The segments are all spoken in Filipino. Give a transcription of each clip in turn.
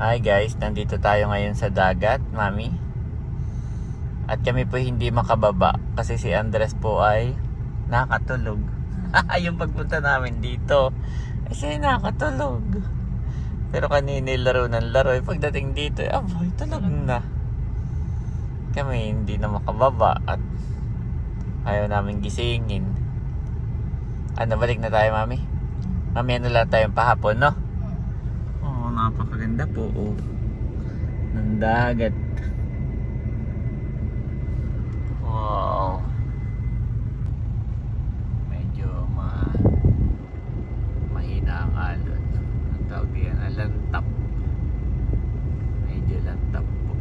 Hi guys, nandito tayo ngayon sa dagat, Mami. At kami po hindi makababa kasi si Andres po ay nakatulog. Yung pagpunta namin dito ay siya nakatulog. Pero kanina laro ng laro, pagdating dito, aboy, tulog na. Kami hindi na makababa at ayaw namin gisingin. Balik na tayo, Mami. Mamaya na lang tayong pahapon, no? Napakaganda po ng dagat. Wow, medyo mahina ang alon. Ang tawag yan, lantap. Medyo lantap po.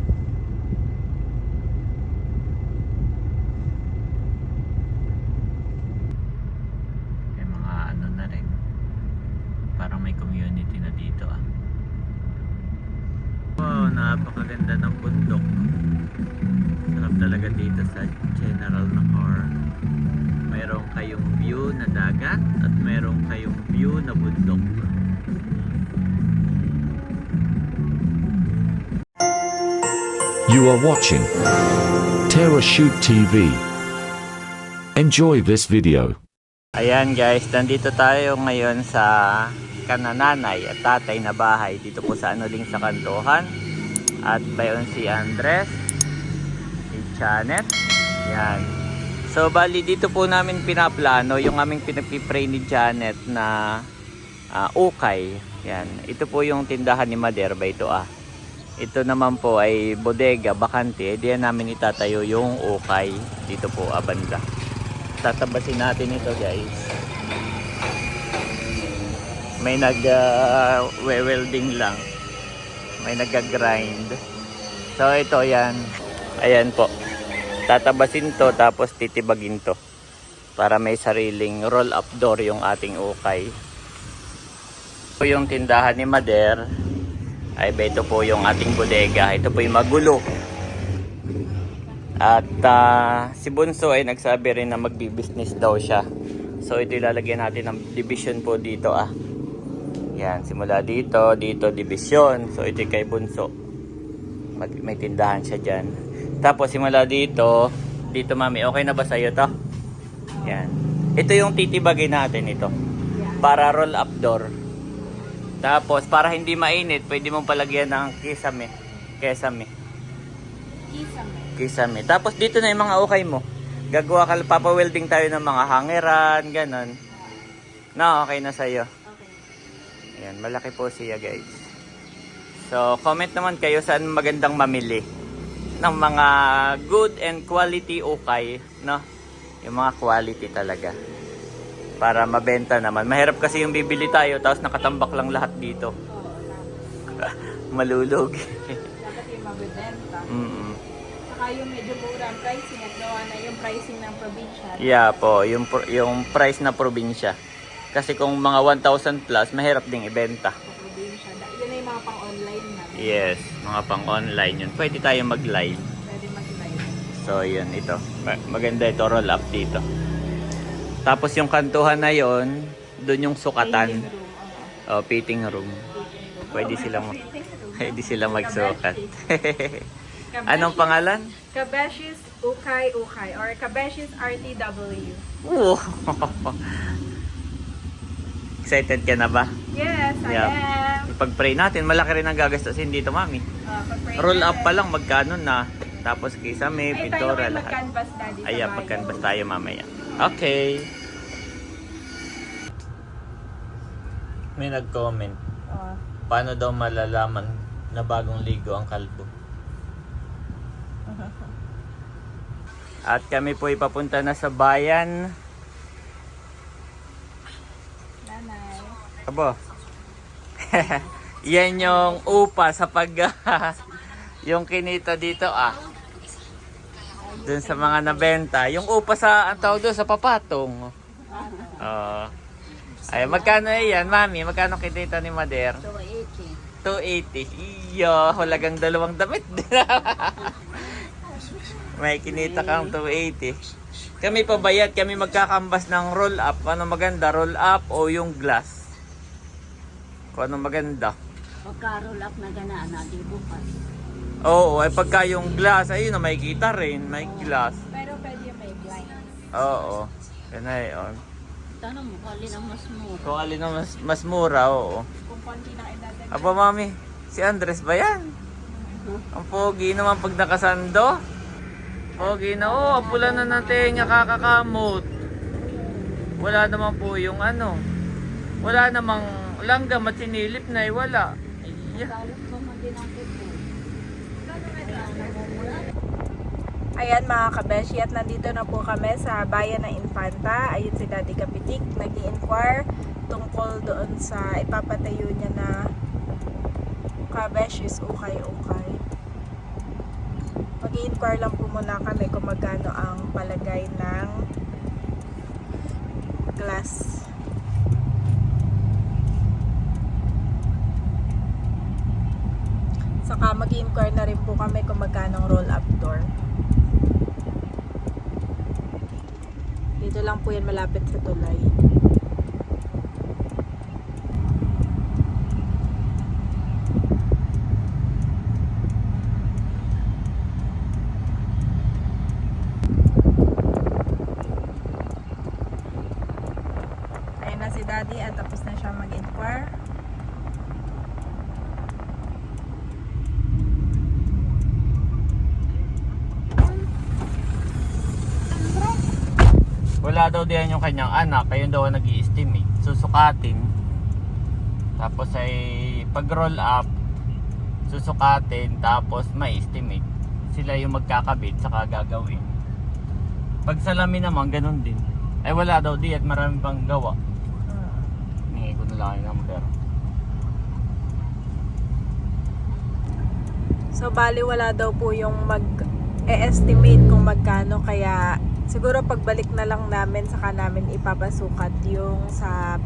May mga ano na rin, parang may community na dito Wow, napakaganda ng bundok. Sarap talaga dito sa General Nahor. Mayroon kayong view na dagat at mayroon kayong view na bundok. You are watching Terra Shoot TV. Enjoy this video. Ayan guys, nandito tayo ngayon sa kanananay at tatay na bahay dito po sa Anuling sa Kantuhan. At bayon si Andres, si Janet. Yan. So bali dito po namin pinaplano yung aming pinagpipray ni Janet na ukay. Yan. Ito po yung tindahan ni Maderba ito Ito naman po ay bodega, bakante. Diyan namin itatayo yung ukay dito po banda. Tatabasin natin ito guys. May nag-welding lang. May nag-grind. So ito yan. Ayan po. Tatabasin to tapos titibagin to. Para may sariling roll up door yung ating ukay. Ito yung tindahan ni Mader. Ay ito po yung ating bodega. Ito po yung magulo. At si Bunso ay nagsabi rin na magbi-business daw siya. So ito ilalagyan natin ng division po dito Yan, simula dito, division. So ito kay Bunso. May tindahan siya dyan. Tapos simula dito, Mami, okay na ba sa'yo to? Yan. Ito yung titibagin natin ito. Para roll up door. Tapos para hindi mainit, pwede mong palagyan ng kisame. Kisame. Tapos dito na yung mga ukay mo. Gagawa ka, papa-welding tayo ng mga hangeran, ganon. Okay na sa'yo. Ayan, malaki po siya guys. So, comment naman kayo saan magandang mamili ng mga good and quality ukay, no? Yung mga quality talaga. Para mabenta naman. Mahirap kasi yung bibili tayo tapos nakatambak lang lahat dito. Malulog. Dapat yung mabibenta. Saka yung medyo mura ang pricing at gawa na yung pricing ng probinsya. Yeah po, yung price na probinsya. Kasi kung mga 1,000 plus, mahirap ding ibenta. Yun na yung mga pang-online na. Yes, mga pang-online yun. Pwede tayo mag-live. Pwede mag-live. So, yun, ito. Maganda ito, roll up dito. Tapos yung kantuhan na yun, doon yung sukatan. Fitting room. Pwede silang magsukat. Anong pangalan? Kabeshis Ukay or Kabeshis RTW. Excited ka na ba? Yes, I am. Pag-pray natin, malaki rin ang gagastusin dito, Mami. Roll up pa lang, magkano na. Tapos kisame, pintura, lahat. Mag-canvas, Daddy. Pag-canvas tayo mamaya. Okay. May nag-comment. Paano daw malalaman na bagong ligo ang kalbo? At kami po ipapunta na sa bayan. Abo. Yan yung upa sa yung kinita dito dun sa mga nabenta. Yung upa sa, ang tawag doon, sa papatong. Ay, magkano yan, Mami? Magkano kinita ni Mader? 280. Iyo, hulagang dalawang damit. May kinita kang 280. Kami pabayad, kami magkakambas ng roll up. Ano maganda, roll up o yung glass? Kung ano maganda. Pagka-roll up na ganaan, di bukas. Oo, ay pagka yung glass, ayun na makikita rin, may glass. Pero pwede yung may blinds. Oo, yan na yun. Tanong mo, kung alin ang mas mura. Kung alin ang mas mura, oo. Kung konti na idadagdag. Aba mami, si Andres ba yan? Ang pogi naman pag nakasando. Pogi na, ang pula na ng tenga, kakakamot. Wala naman po yung ano. Wala namang langgam at sinilip na wala. Ay, Galit mo man din ang pupo. Ayan mga kabeshi, at nandito na po kami sa bayan ng Infanta. Ayun si Daddy Kapitik, nag-i-inquire tungkol doon sa ipapatayo niya na kabeshis ukay-ukay. Mag-i-inquire lang po muna kami kung magkano ang palagay ng glass. Saka mag-i-inquire na rin po kami kung magkano ang roll-up door. Dito lang po yan malapit sa tulay. Ayun na si Daddy at tapos na siya mag-inquire. wala daw diyan yung kanyang anak, ayun daw ang nag-i-estimate. Susukatin. Tapos ay pag roll up, susukatin, tapos may estimate. Sila yung magkakabit saka gagawin. Pag salamin naman, ganun din. Ay wala daw di at marami pang gawa. Hingi ko na lang yung number. So bali wala daw po yung mag-estimate kung magkano, kaya siguro pagbalik na lang namin saka namin ipapasukat yung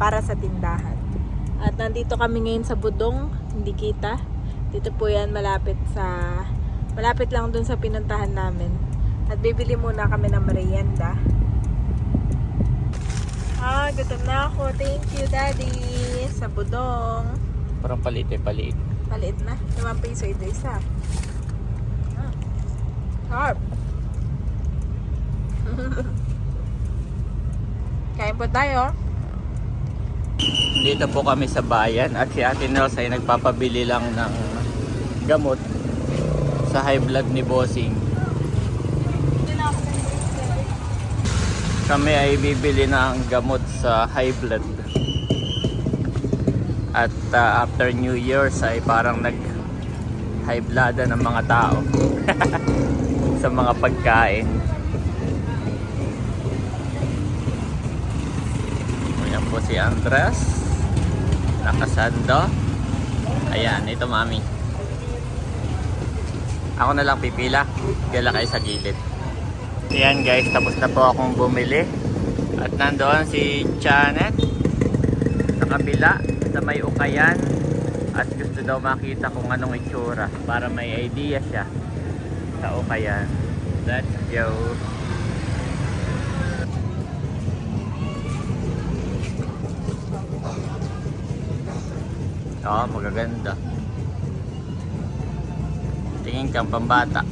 para sa tindahan. At nandito kami ngayon sa Budong, hindi kita. Dito po yan malapit lang dun sa pinuntahan namin. At bibili muna kami ng merienda. Gutom na ako. Thank you, Daddy. Sa Budong. Parang palit. Paliit na. 5 piso isa. Sarap. Kain po tayo. Dito po kami sa bayan at si Ate Nels ay nagpapabili lang ng gamot sa high blood ni Bossing. Kami ay bibili ng gamot sa high blood. At after New Year's ay parang nag-high blood ng mga tao sa mga pagkain. Ayan po si Andres, nakasando. Ayan, ito mami. Ako na lang pipila, gala kayo sa gilid. Ayan guys, tapos na po akong bumili. At nandoon si Janet sa kabila, sa may ukayan. At gusto daw makita kung anong itsura para may idea siya sa ukayan. Let's go. Oo, magaganda. Tingin kang pambata.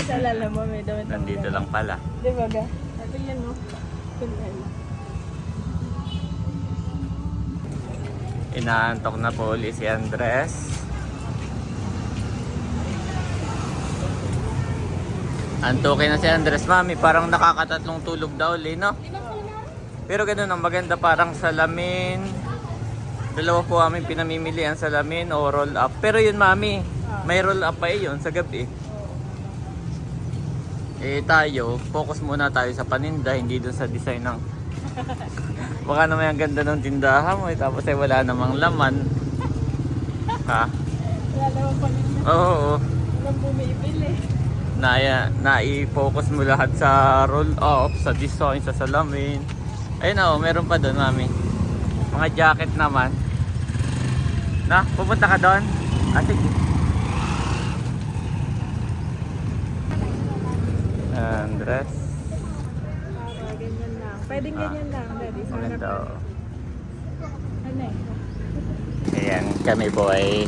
Sa lala mo, may damit. Nandito lang pala. Di ba ga? Ito yan mo. Inaantok na po ulit si Andres. Antokin na si Andres, mami. Parang nakakatatlong tulog daw ulit, no? Pero ganun ang maganda, parang salamin. Dalawa po kami pinamimili ang salamin o roll up. Pero yun mami, may roll up pa yun sa gabi. Eh tayo, focus muna tayo sa paninda, hindi dun sa design ng baka naman ang ganda ng tindahan mo, tapos ay wala namang laman. Ha? Wala naman pa rin. Oo. Walang bumibili. Na-i-focus mo lahat sa roll up, sa design, sa salamin. Ayun na, meron pa doon mami. Mga jacket naman. Na, pupunta ka doon? Sige. Andres. Pwedeng ganyan lang, Daddy. Sa harap. Maganda, oh. Ano eh? Ayan, kami po ay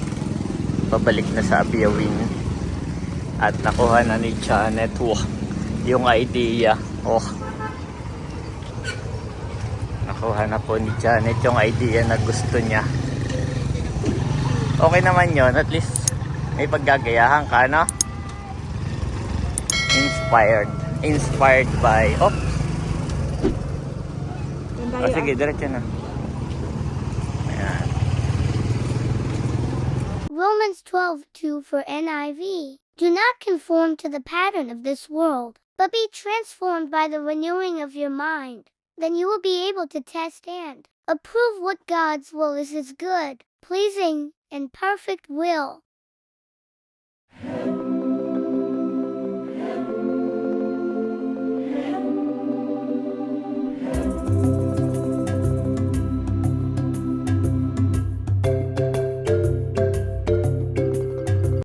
pabalik na sa Abiyawin. At nakuha na ni Janet yung idea. Oh. Nakuha na po ni Janet yung idea na gusto niya. Okay naman yon, at least may paggagayahan ka, no? Inspired by, Doon tayo, sige, diretso na. Ayan. Romans 12:2 for NIV. Do not conform to the pattern of this world, but be transformed by the renewing of your mind. Then you will be able to test and approve what God's will is, his good, pleasing, and perfect will.